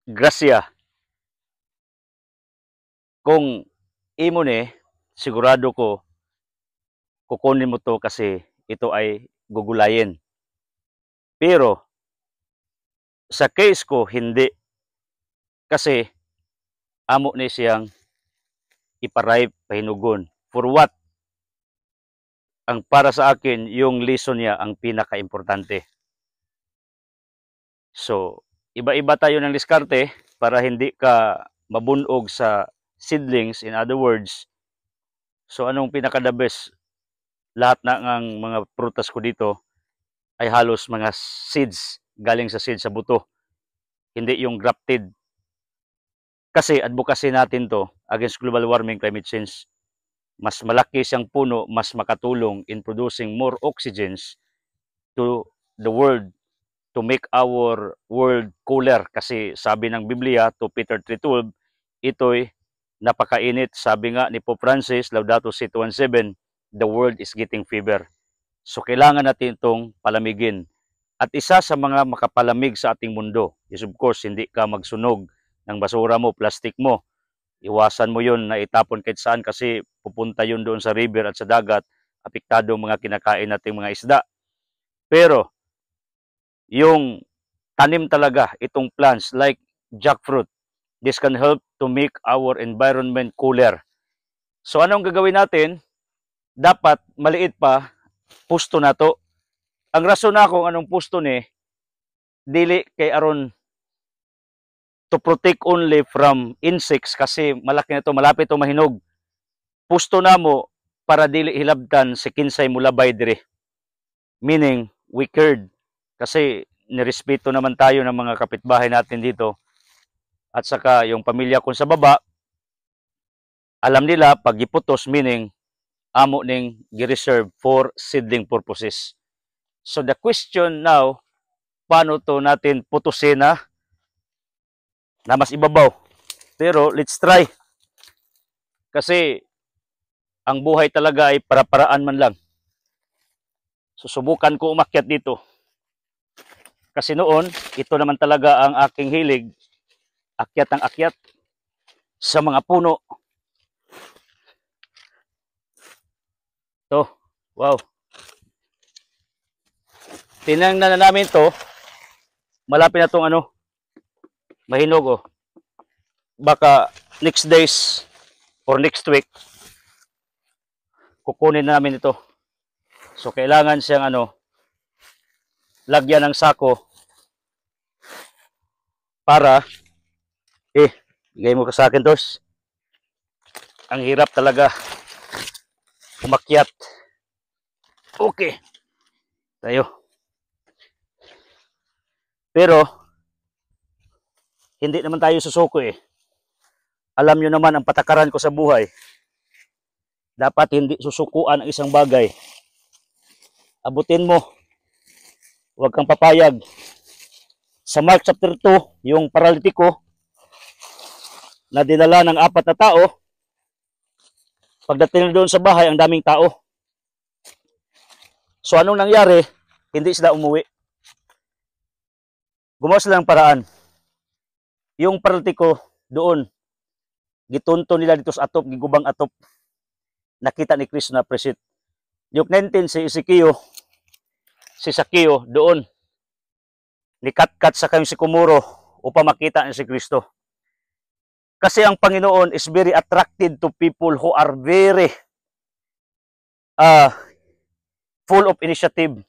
grasya. Kung imo ni, sigurado ko, kukunin mo to kasi ito ay gugulayin. Pero, sa case ko, hindi. Kasi, amo ni siyang iparipe, pahinugon. For what? Ang para sa akin, yung lesson niya ang pinaka-importante. So, iba-iba tayo ng diskarte para hindi ka mabunog sa seedlings. In other words, so anong pinaka-the best? Lahat na ng mga prutas ko dito ay halos mga seeds, galing sa seeds sa buto. Hindi yung grafted. Kasi advocacy natin to against global warming, climate change. Mas malaki siyang puno, mas makatulong in producing more oxygens to the world, to make our world cooler. Kasi sabi ng Biblia, to Peter 3:12, ito'y napakainit. Sabi nga ni Pope Francis, Laudato Si 217, the world is getting fever. So kailangan natin itong palamigin. At isa sa mga makapalamig sa ating mundo is of course, hindi ka magsunog ng basura mo, plastic mo. Iwasan mo yun na itapon kahit saan kasi pupunta yun doon sa river at sa dagat, apektado mga kinakain nating mga isda. Pero, yung tanim talaga, itong plants like jackfruit, this can help to make our environment cooler. So, anong gagawin natin? Dapat maliit pa, pusto na to. Ang rason na kung anong pusto ni, dili kay aron to protect only from insects kasi malaki na to, malapit to mahinog. Pusto na mo para dili hilabtan si kinsay mulabay dire. Meaning, we cared. Kasi nirespeto naman tayo ng mga kapitbahay natin dito. At saka yung pamilya kung sa baba, alam nila pag iputos, meaning amo ning gi-reserve for seedling purposes. So the question now, paano to natin putusin na mas ibabaw? Pero let's try. Kasi ang buhay talaga ay para-paraan man lang. Susubukan ko umakyat dito. Kasi noon, ito naman talaga ang aking hilig. Akyat ang akyat sa mga puno. To, wow. Tinangnan na namin to. Malapit na tong mahinog oh. Baka next days or next week kukunin namin ito. So kailangan siyang lagyan ng sako para bigay mo ka sa akin tos. Ang hirap talaga umakyat. Okay. Tayo. Pero hindi naman tayo susuko eh. Alam nyo naman ang patakaran ko sa buhay. Dapat hindi susukuan ang isang bagay. Abutin mo. Huwag kang papayag. Sa Mark chapter 2, yung paralitiko na dinala ng 4 na tao, pagdating doon sa bahay, ang daming tao. So anong nangyari? Hindi sila umuwi. Gumawa sila ng paraan. Yung paralitiko doon, gitunto nila dito sa atop, gigubang atop. Nakita ni Kristo na presit. Yung 19, si Sakeo doon. Nikat-kat sa kayong sikumuro upang makita niya si Kristo. Kasi ang Panginoon is very attracted to people who are very full of initiative,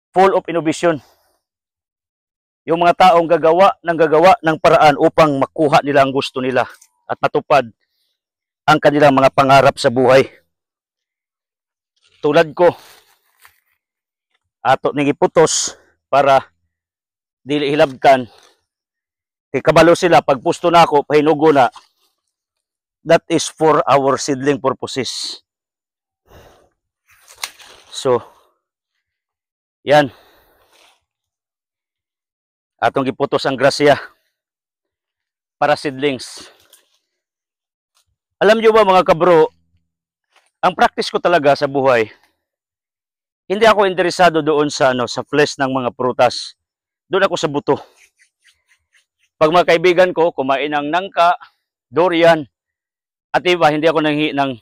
full of innovation. Yung mga taong gagawa ng paraan upang makuha nila ang gusto nila at matupad ang kanilang mga pangarap sa buhay. Tulad ko, ato ning iputos para dili hilabtan. Kay kabalo sila, pag pusto na ako, pahinugo na. That is for our seedling purposes. So, yan. Atong giputos ang grasya para seedlings. Alam nyo ba mga kabro, ang practice ko talaga sa buhay, hindi ako interesado doon sa sa flesh ng mga prutas. Doon ako sa buto. Pag mga kaibigan ko, kumain ng nangka, durian, at iba, hindi ako nanghi ng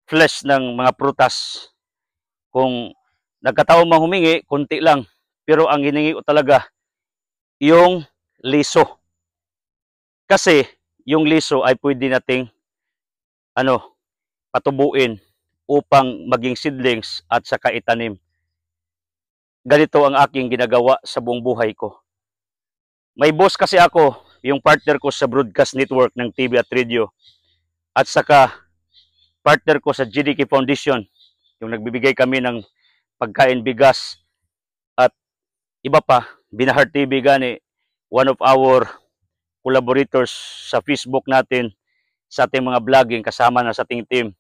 flesh ng mga prutas. Kung nagkataon mang humingi, konti lang. Pero ang hiningi ko talaga, yung liso. Kasi, yung liso ay pwede nating patubuin upang maging seedlings at saka itanim. Ganito ang aking ginagawa sa buong buhay ko. May boss kasi ako, yung partner ko sa broadcast network ng TV at radio. At saka partner ko sa GDK Foundation, yung nagbibigay kami ng pagkain, bigas, at iba pa. Binahar TV gani, one of our collaborators sa Facebook natin, sa ating mga vlogging, kasama na sa ating team.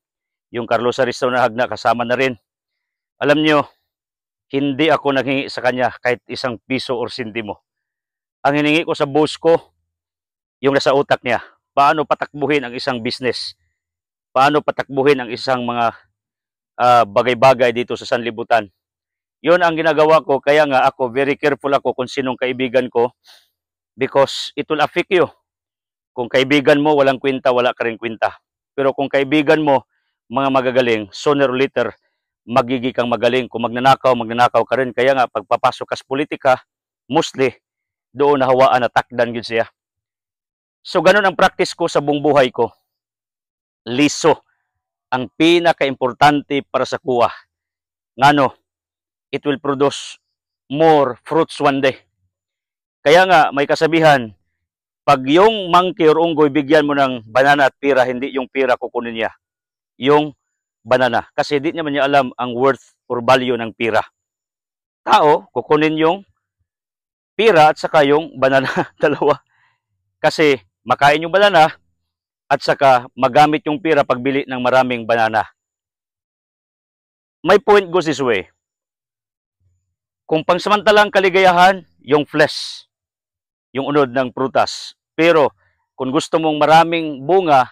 Yung Carlos Aristo na Hagna, kasama na rin. Alam nyo, hindi ako naghingi sa kanya kahit isang piso or sentimo. Ang hiningi ko sa boss ko, yung nasa utak niya. Paano patakbuhin ang isang business? Paano patakbuhin ang isang mga bagay-bagay dito sa sanlibutan? Yun ang ginagawa ko, kaya nga ako, very careful ako kung sinong kaibigan ko because it will affect you. Kung kaibigan mo, walang kwenta, wala ka rin kwenta. Pero kung kaibigan mo, mga magagaling, sooner or later, magiging kang magaling. Kung magnanakaw, magnanakaw ka rin. Kaya nga, pagpapasok ka sa politika, mostly, doon nahawaan na takdan yun siya. So, ganun ang practice ko sa buong buhay ko. Liso. Ang pinaka-importante para sa kuha. Ngano, it will produce more fruits one day. Kaya nga, may kasabihan, pag yung monkey or unggoy, bigyan mo ng banana at pira, hindi yung pira kukunin niya. Yung banana. Kasi di naman niya alam ang worth or value ng pira. Tao, kukunin yung pira at saka yung banana, dalawa. Kasi makain yung banana at saka magamit yung pira pagbili ng maraming banana. My point goes this way. Kung pangsamantalang kaligayahan, yung flesh, yung unod ng prutas. Pero kung gusto mong maraming bunga,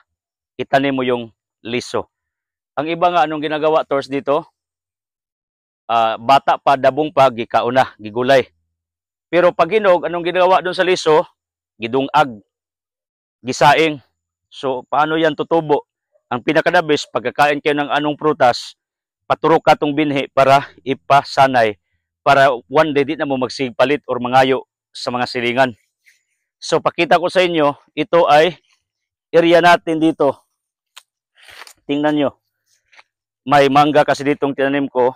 itanim mo yung liso. Ang iba nga, anong ginagawa towards dito? Bata pa, dabong pa, gikauna, gigulay. Pero pag hinog, anong ginagawa doon sa liso? Gidungag, gisaing. So, paano yan tutubo? Ang pinakadabis, pagkakain kayo ng anong prutas, paturok ka itong binhi para ipasanay, para one day di na mo magsigpalit or mangayo sa mga silingan. So, pakita ko sa inyo, ito ay area natin dito. Tingnan nyo. May mangga kasi ditong tinanim ko.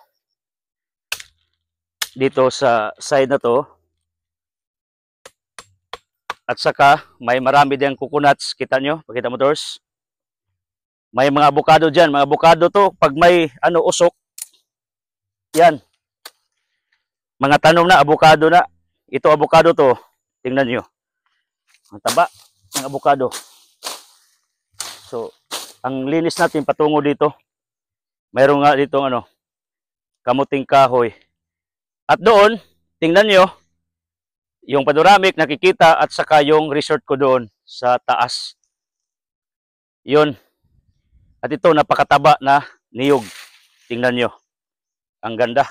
Dito sa side na to. At saka, may marami diyang coconuts. Kita nyo? Pakita mo, Tors. May mga avocado dyan. Mga avocado to, pag may usok, yan. Mga tanom na, avocado na. Ito avocado to. Tingnan nyo. Ang taba ng avocado. So, ang linis natin patungo dito. Mayroon nga dito kamuting kahoy. At doon, tingnan nyo, yung panoramic nakikita at saka yung resort ko doon sa taas. Yun. At ito, napakataba na niyog. Tingnan nyo. Ang ganda.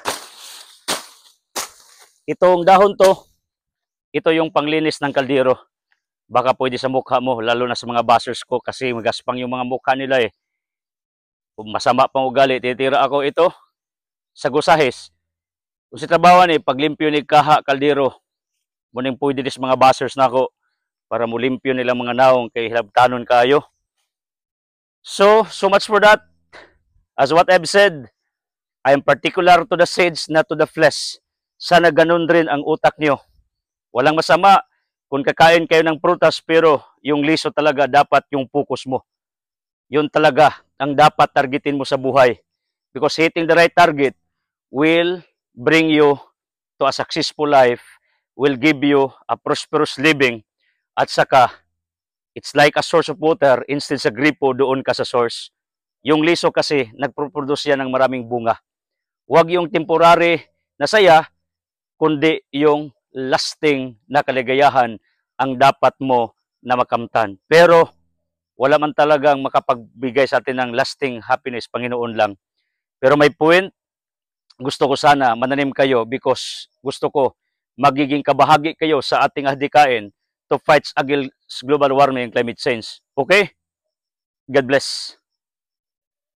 Itong dahon to, ito yung panglinis ng kaldero. Baka pwede sa mukha mo, lalo na sa mga bashers ko kasi magaspang yung mga mukha nila eh. Kung masama pang ugali, titira ako ito sa gusahis. Kung si trabawan paglimpyo ni kaha, kaldero, muning pwede dis mga bashers na ako para mulimpyo nila mga naong kay hilabtanon kayo. So much for that. As what I've said, I am particular to the seeds, not to the flesh. Sana ganun rin ang utak nyo. Walang masama kung kakain kayo ng prutas, pero yung liso talaga dapat yung focus mo. Yun talaga ang dapat targetin mo sa buhay. Because hitting the right target will bring you to a successful life, will give you a prosperous living, at saka, it's like a source of water, instead sa gripo, doon ka sa source. Yung liso kasi, nagproproduce yan ng maraming bunga. Huwag yung temporary na saya, kundi yung lasting na kaligayahan ang dapat mo na makamtan. Pero, wala man talagang makapagbigay sa atin ng lasting happiness, Panginoon lang. Pero may point, gusto ko sana mananim kayo because gusto ko magiging kabahagi kayo sa ating adhikain to fight against global warming and climate change. Okay? God bless.